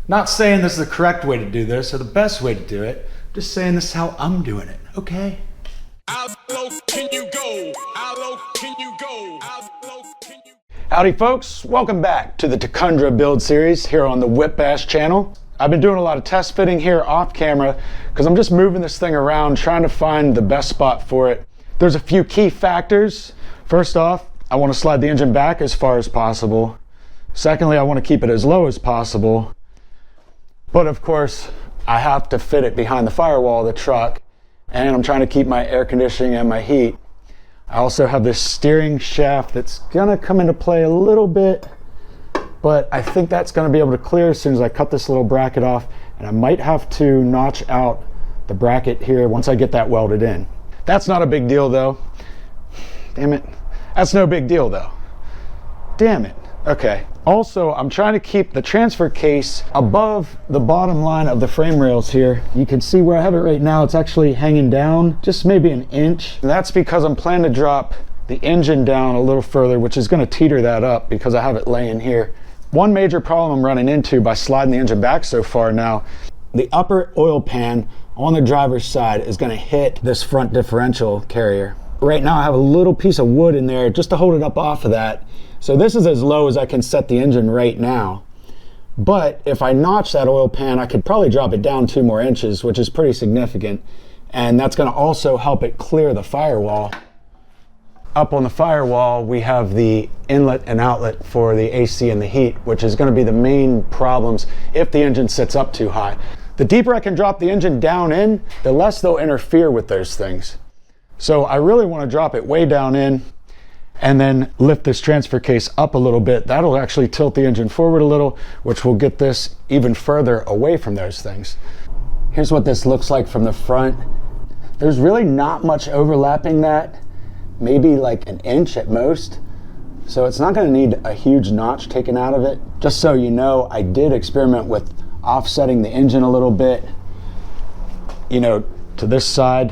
Not saying this is the correct way to do this or the best way to do it. Just saying this is how I'm doing it, okay? How low can you go? How low can you go? How low can you go? Howdy folks, welcome back to the TACUNDRA build series here on the Whip Bash channel. I've been doing a lot of test fitting here off camera because I'm just moving this thing around trying to find the best spot for it. There's a few key factors. First off, I want to slide the engine back as far as possible. Secondly, I want to keep it as low as possible. But of course, I have to fit it behind the firewall of the truck, and I'm trying to keep my air conditioning and my heat. I also have this steering shaft that's gonna come into play a little bit, but I think that's gonna be able to clear as soon as I cut this little bracket off, and I might have to notch out the bracket here once I get that welded in. That's not a big deal though. Damn it. That's no big deal though. Damn it. Okay. Also, I'm trying to keep the transfer case above the bottom line of the frame rails here. You can see where I have it right now. It's actually hanging down just maybe an inch. And that's because I'm planning to drop the engine down a little further, which is going to teeter that up because I have it laying here. One major problem I'm running into by sliding the engine back so far now, the upper oil pan on the driver's side is going to hit this front differential carrier. Right now I have a little piece of wood in there just to hold it up off of that. So this is as low as I can set the engine right now. But if I notch that oil pan, I could probably drop it down 2 more inches, which is pretty significant. And that's going to also help it clear the firewall. Up on the firewall, we have the inlet and outlet for the AC and the heat, which is going to be the main problems if the engine sits up too high. The deeper I can drop the engine down in, the less they'll interfere with those things. So I really want to drop it way down in and then lift this transfer case up a little bit. That'll actually tilt the engine forward a little, which will get this even further away from those things. Here's what this looks like from the front. There's really not much overlapping that, maybe like an inch at most. So it's not going to need a huge notch taken out of it. Just so you know, I did experiment with offsetting the engine a little bit, you know, to this side,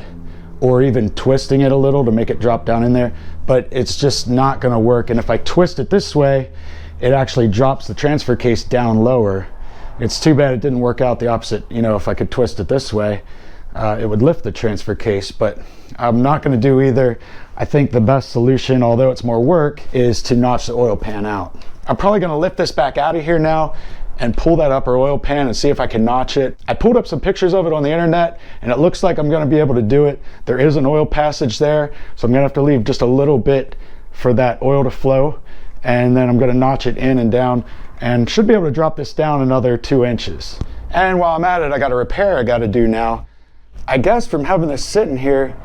or even twisting it a little to make it drop down in there, but it's just not gonna work. And if I twist it this way, it actually drops the transfer case down lower. It's too bad it didn't work out the opposite. You know, if I could twist it this way, it would lift the transfer case, but I'm not gonna do either. I think the best solution, although it's more work, is to notch the oil pan out. I'm probably gonna lift this back out of here now and pull that upper oil pan and see if I can notch it. I pulled up some pictures of it on the internet and it looks like I'm gonna be able to do it. There is an oil passage there, so I'm gonna have to leave just a little bit for that oil to flow, and then I'm gonna notch it in and down and should be able to drop this down another 2 inches. And while I'm at it, I got a repair I gotta do now. I guess from having this sitting here,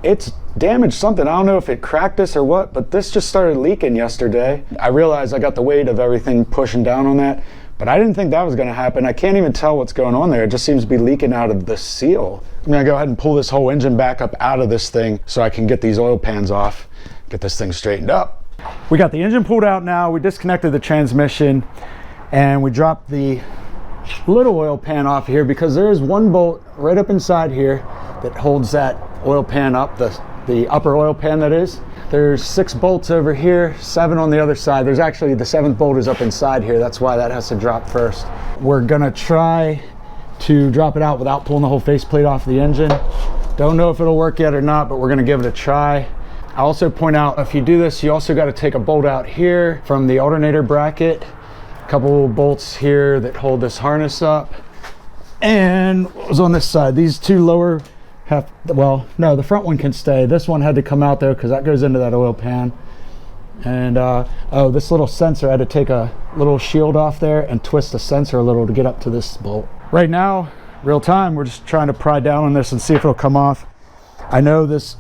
it's damaged something. I don't know if it cracked this or what, but this just started leaking yesterday. I realized I got the weight of everything pushing down on that, but I didn't think that was gonna happen. I can't even tell what's going on there. It just seems to be leaking out of the seal. I'm gonna go ahead and pull this whole engine back up out of this thing so I can get these oil pans off, get this thing straightened up. We got the engine pulled out now. We disconnected the transmission and we dropped the little oil pan off here because there is one bolt right up inside here that holds that oil pan up, the upper oil pan that is. There's 6 bolts over here, 7 on the other side. There's actually, the 7th bolt is up inside here. That's why that has to drop first. We're gonna try to drop it out without pulling the whole faceplate off the engine. Don't know if it'll work yet or not, but we're gonna give it a try. I also point out, if you do this, you also gotta take a bolt out here from the alternator bracket. A couple bolts here that hold this harness up. And what was on this side? These 2 lower well, no, the front one can stay. This one had to come out though because that goes into that oil pan. And oh, this little sensor, I had to take a little shield off there and twist the sensor a little to get up to this bolt. Right now, real time, we're just trying to pry down on this and see if it'll come off. I know this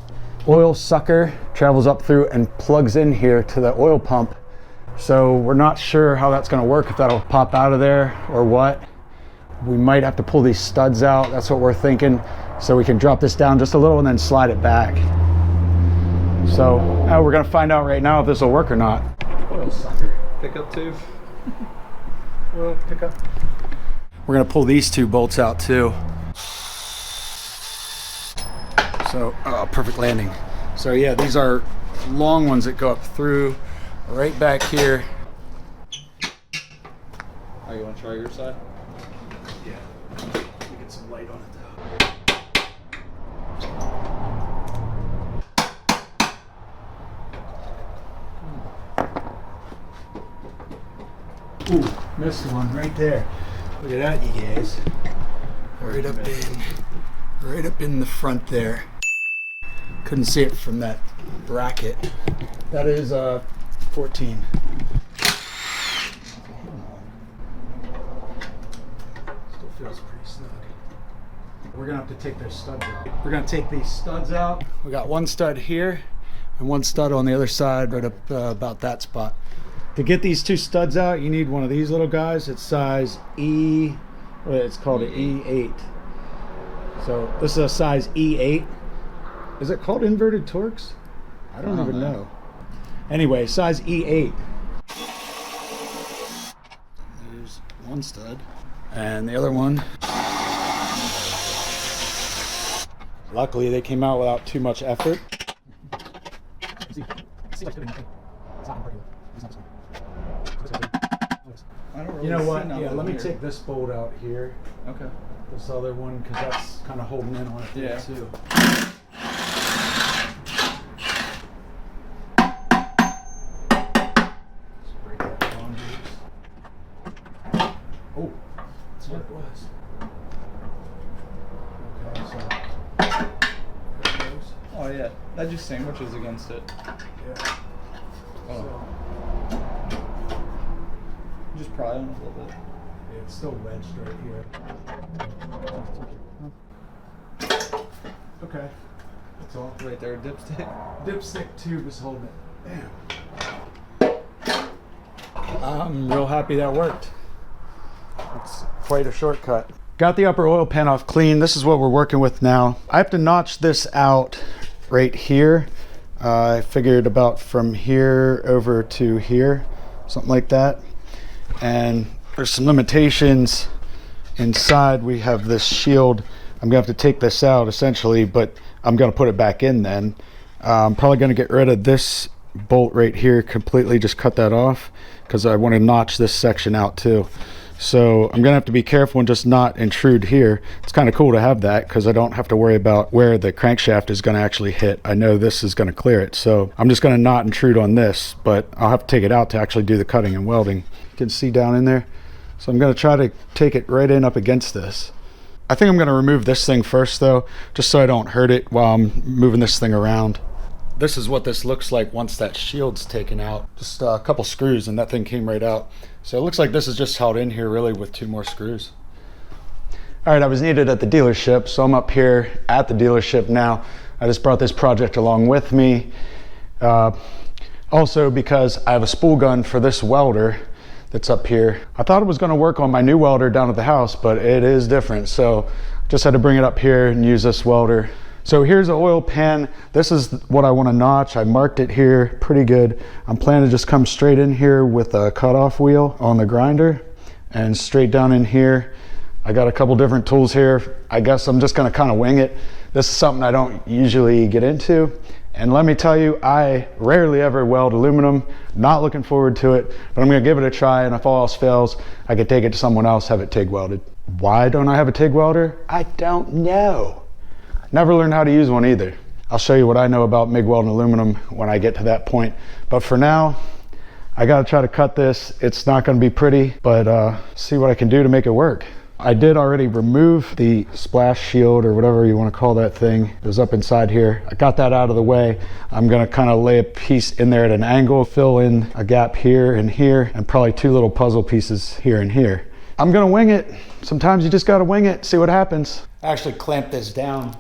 oil sucker travels up through and plugs in here to the oil pump, so we're not sure how that's going to work, if that'll pop out of there or what. We might have to pull these studs out. That's what we're thinking, so we can drop this down just a little and then slide it back. So we're gonna find out right now if this will work or not. Oil sucker. Pickup tube. Oil pickup. We're gonna pull these 2 bolts out too. So, perfect landing. So yeah, these are long ones that go up through right back here. Oh, you wanna try your side? Yeah. Let me get some light on it though. Ooh, missed one right there. Look at that, you guys. Right up in the front there. Couldn't see it from that bracket. That is 14. Still feels pretty snug. We're gonna have to take their studs out. We're gonna take these studs out. We got one stud here and one stud on the other side, right up about that spot. To get these two studs out, you need one of these little guys. It's size E, it's called an E8. So this is a size E8. Is it called inverted Torx? I don't even know. Anyway, size E8. There's one stud. And the other one. Luckily, they came out without too much effort. You know what? Yeah, let me take this bolt out here. Okay. This other one, because that's kind of holding in on it there too. Let's break that bond loose. Oh, that's what it was. Okay, so there it goes. Oh yeah, that just sandwiches against it. Yeah. Oh. So, Just pry on it a little bit. yeah, it's still wedged right here. Okay, that's all. Right there, dipstick. Dipstick tube is holding it. Damn. I'm real happy that worked. It's quite a shortcut. Got the upper oil pan off clean. This is what we're working with now. I have to notch this out right here. I figured about from here over to here, something like that. And there's some limitations inside. We have this shield. I'm gonna have to take this out essentially, but I'm gonna put it back in then. I'm probably gonna get rid of this bolt right here completely, just cut that off, because I want to notch this section out too. So I'm gonna have to be careful and just not intrude here. It's kind of cool to have that because I don't have to worry about where the crankshaft is gonna actually hit. I know this is gonna clear it, so I'm just gonna not intrude on this, but I'll have to take it out to actually do the cutting and welding. You can see down in there. So I'm gonna try to take it right in up against this. I think I'm gonna remove this thing first though, just so I don't hurt it while I'm moving this thing around. This is what this looks like once that shield's taken out. Just a couple screws and that thing came right out. So it looks like this is just held in here really with 2 more screws. All right, I was needed at the dealership, so I'm up here at the dealership now. I just brought this project along with me. Also because I have a spool gun for this welder that's up here. I thought it was gonna work on my new welder down at the house, but it is different. So just had to bring it up here and use this welder. So here's an oil pan. This is what I want to notch. I marked it here pretty good. I'm planning to just come straight in here with a cutoff wheel on the grinder and straight down in here. I got a couple different tools here. I guess I'm just going to kind of wing it. This is something I don't usually get into. And let me tell you, I rarely ever weld aluminum. Not looking forward to it, but I'm going to give it a try, and if all else fails, I could take it to someone else, have it TIG welded. Why don't I have a TIG welder? I don't know. Never learned how to use one either. I'll show you what I know about MIG welding aluminum when I get to that point. But for now, I gotta try to cut this. It's not gonna be pretty, but see what I can do to make it work. I did already remove the splash shield or whatever you wanna call that thing. It was up inside here. I got that out of the way. I'm gonna kind of lay a piece in there at an angle, fill in a gap here, and probably 2 little puzzle pieces here and here. I'm gonna wing it. Sometimes you just gotta wing it, see what happens. I actually clamped this down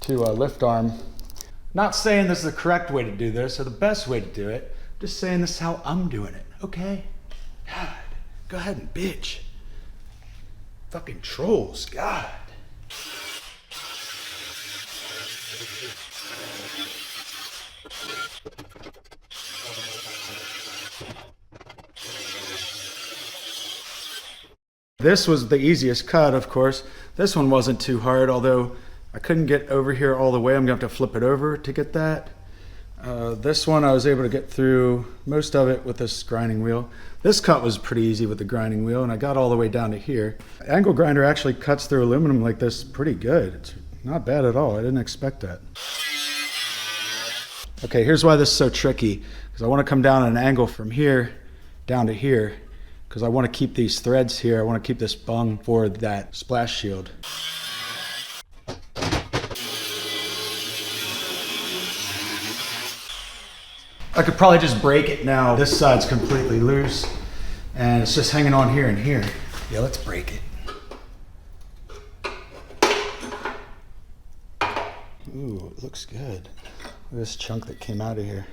to a lift arm. Not saying this is the correct way to do this or the best way to do it, just saying this is how I'm doing it, okay? God, go ahead and bitch. Fucking trolls, God. This was the easiest cut, of course. This one wasn't too hard, although I couldn't get over here all the way. I'm gonna have to flip it over to get that. This one I was able to get through most of it with this grinding wheel. This cut was pretty easy with the grinding wheel, and I got all the way down to here. Angle grinder actually cuts through aluminum like this pretty good. It's not bad at all. I didn't expect that. Okay, here's why this is so tricky, because I want to come down at an angle from here down to here, because I want to keep these threads here. I want to keep this bung for that splash shield. I could probably just break it now. This side's completely loose and it's just hanging on here and here. Yeah, let's break it. Ooh, it looks good. Look at this chunk that came out of here.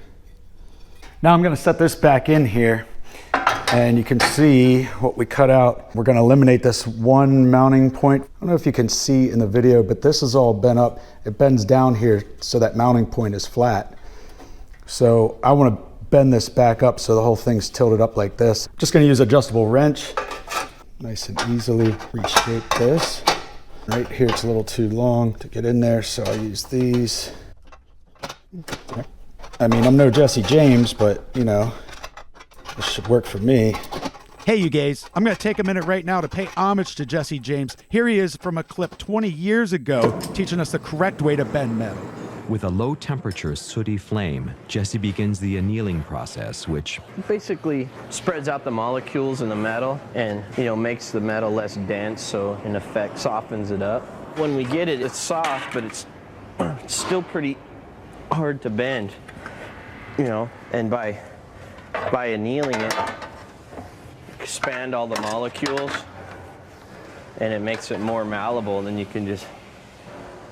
Now I'm gonna set this back in here and you can see what we cut out. We're gonna eliminate this one mounting point. I don't know if you can see in the video, but this is all bent up. It bends down here so that mounting point is flat. So I want to bend this back up so the whole thing's tilted up like this. Just going to use adjustable wrench. Nice and easily reshape this. Right here it's a little too long to get in there, so I use these. I mean, I'm no Jesse James, but you know, this should work for me. Hey, you guys, I'm going to take a minute right now to pay homage to Jesse James. Here he is from a clip 20 years ago teaching us the correct way to bend metal. With a low-temperature sooty flame, Jesse begins the annealing process, which basically spreads out the molecules in the metal and, makes the metal less dense, so in effect softens it up. When we get it, it's soft, but it's still pretty hard to bend, and by annealing it, expand all the molecules, and it makes it more malleable, and then you can just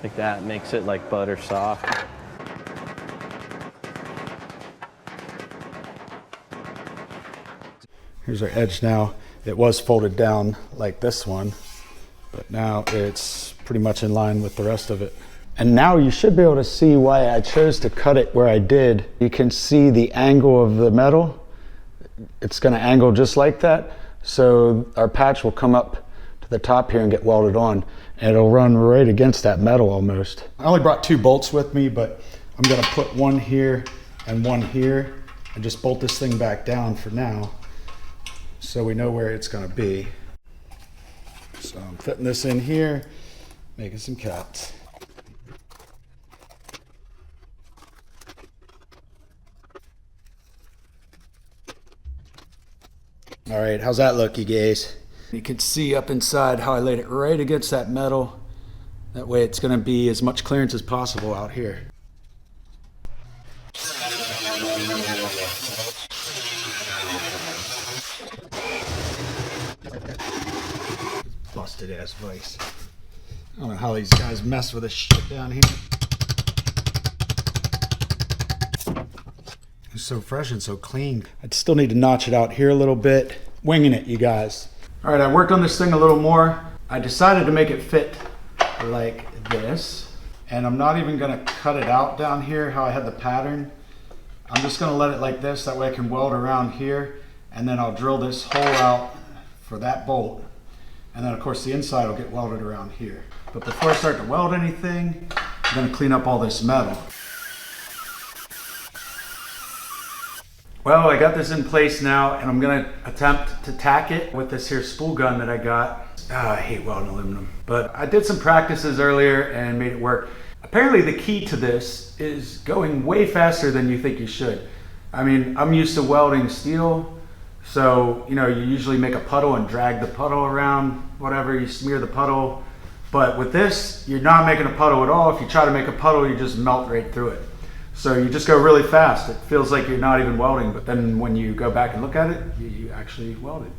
like that, makes it like butter soft. Here's our edge now. It was folded down like this one, but now it's pretty much in line with the rest of it. And now you should be able to see why I chose to cut it where I did. You can see the angle of the metal. It's gonna angle just like that. So our patch will come up to the top here and get welded on. And it'll run right against that metal almost. I only brought 2 bolts with me, but I'm gonna put one here and one here and just bolt this thing back down for now so we know where it's gonna be. So I'm fitting this in here, making some cuts. All right, how's that look, you guys? You can see up inside how I laid it right against that metal. That way it's gonna be as much clearance as possible out here. Busted ass vise. I don't know how these guys mess with this shit down here. It's so fresh and so clean. I'd still need to notch it out here a little bit. Winging it, you guys. All right, I worked on this thing a little more. I decided to make it fit like this. And I'm not even gonna cut it out down here how I had the pattern. I'm just gonna let it like this, that way I can weld around here. And then I'll drill this hole out for that bolt. And then of course the inside will get welded around here. But before I start to weld anything, I'm gonna clean up all this metal. Well, I got this in place now, and I'm gonna attempt to tack it with this here spool gun that I got. I hate welding aluminum, but I did some practices earlier and made it work. Apparently the key to this is going way faster than you think you should. I mean, I'm used to welding steel, so you usually make a puddle and drag the puddle around, whatever, you smear the puddle. But with this, you're not making a puddle at all. If you try to make a puddle, you just melt right through it. So you just go really fast. It feels like you're not even welding, but then when you go back and look at it, you actually welded.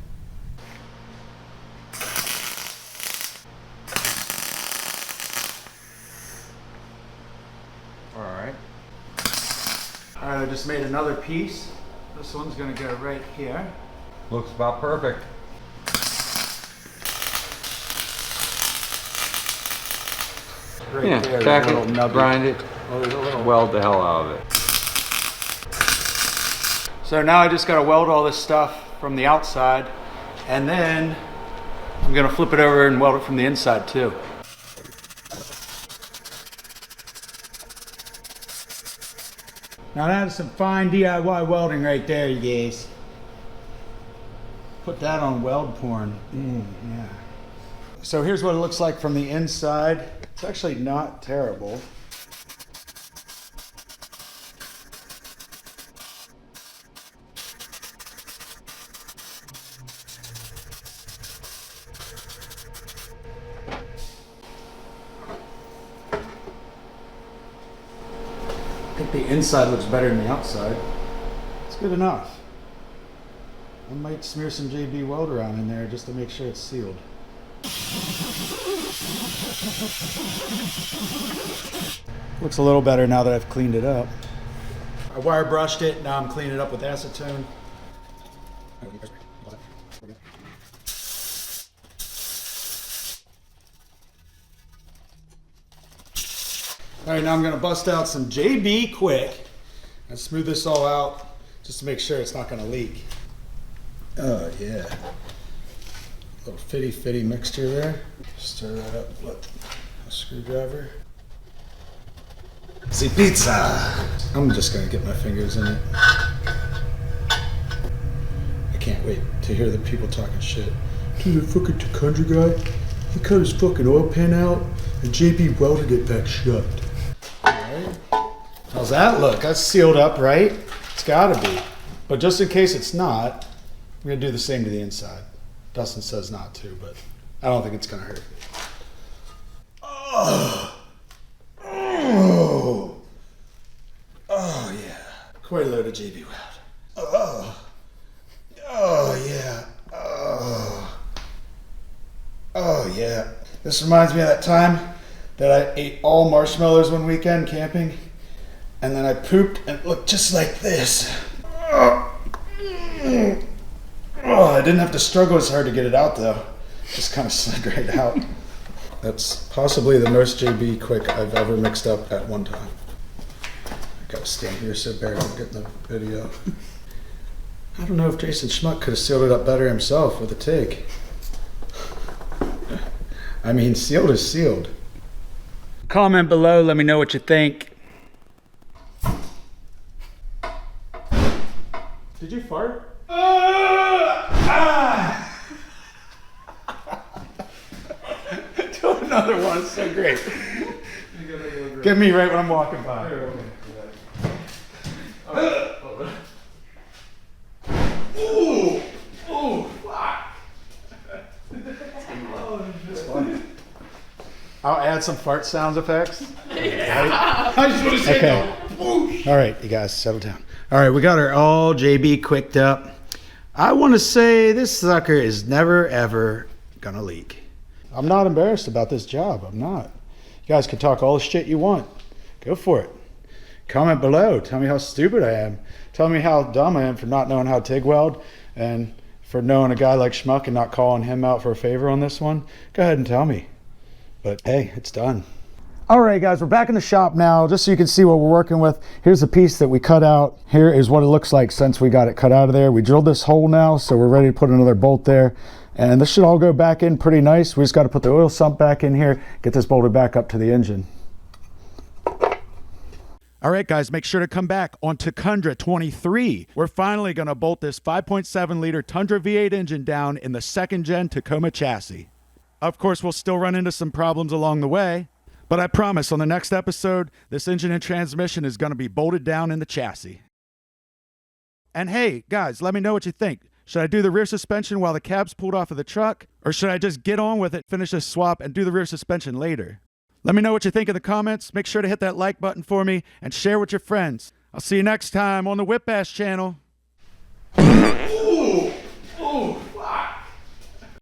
All right, I just made another piece. This one's gonna go right here. Looks about perfect. Right Yeah, there, tack little it, nubby. grind it, Oh, there's a little. weld the hell out of it. So now I just gotta weld all this stuff from the outside, and then I'm gonna flip it over and weld it from the inside too. Now that's some fine DIY welding right there, you guys. Put that on weld porn. Yeah. So here's what it looks like from the inside. It's actually not terrible. I think the inside looks better than the outside. It's good enough. I might smear some JB-Weld around in there just to make sure it's sealed. Looks a little better now that I've cleaned it up. I wire brushed it, now I'm cleaning it up with acetone. All right, now I'm gonna bust out some JB Quick and smooth this all out just to make sure it's not gonna leak. Oh yeah. A little fitty mixture there. Stir that up with a screwdriver. See pizza. I'm just gonna get my fingers in it. I can't wait to hear the people talking shit. Dude, the fucking Tacundra guy, he cut his fucking oil pan out and JB welded it back shut. Alright. How's that look? That's sealed up, right? It's gotta be. But just in case it's not, I'm gonna do the same to the inside. Dustin says not to, but I don't think it's gonna hurt. Oh, oh, oh yeah. Quite a load of JB-Weld. Oh yeah. Oh yeah. This reminds me of that time that I ate all marshmallows one weekend camping, and then I pooped and it looked just like this. Oh, I didn't have to struggle as hard to get it out though. Just kind of slid right out. That's possibly the most JB Quick I've ever mixed up at one time. I gotta stand here so Barry will get in the video. I don't know if Jason Schmuck could have sealed it up better himself with a TIG. I mean, sealed is sealed. Comment below, let me know what you think. Did you fart? Do another one, it's so great. Get me right when I'm walking by. Ooh! Ooh! I'll add some fart sound effects. Yeah. I just want to say okay. All right, you guys, settle down. All right, we got our all JB quicked up. I want to say this sucker is never, ever gonna leak. I'm not embarrassed about this job. I'm not. You guys can talk all the shit you want. Go for it. Comment below. Tell me how stupid I am. Tell me how dumb I am for not knowing how to TIG weld and for knowing a guy like Schmuck and not calling him out for a favor on this one. Go ahead and tell me. But hey, it's done. All right, guys, we're back in the shop now, just so you can see what we're working with. Here's the piece that we cut out. Here is what it looks like since we got it cut out of there. We drilled this hole now, so we're ready to put another bolt there. And this should all go back in pretty nice. We just got to put the oil sump back in here, get this bolted back up to the engine. All right, guys, make sure to come back on Tacundra 23. We're finally going to bolt this 5.7 liter Tundra V8 engine down in the second gen Tacoma chassis. Of course, we'll still run into some problems along the way, but I promise on the next episode, this engine and transmission is going to be bolted down in the chassis. And hey, guys, let me know what you think. Should I do the rear suspension while the cab's pulled off of the truck? Or should I just get on with it, finish this swap, and do the rear suspension later? Let me know what you think in the comments. Make sure to hit that like button for me and share with your friends. I'll see you next time on the Whip Ass channel.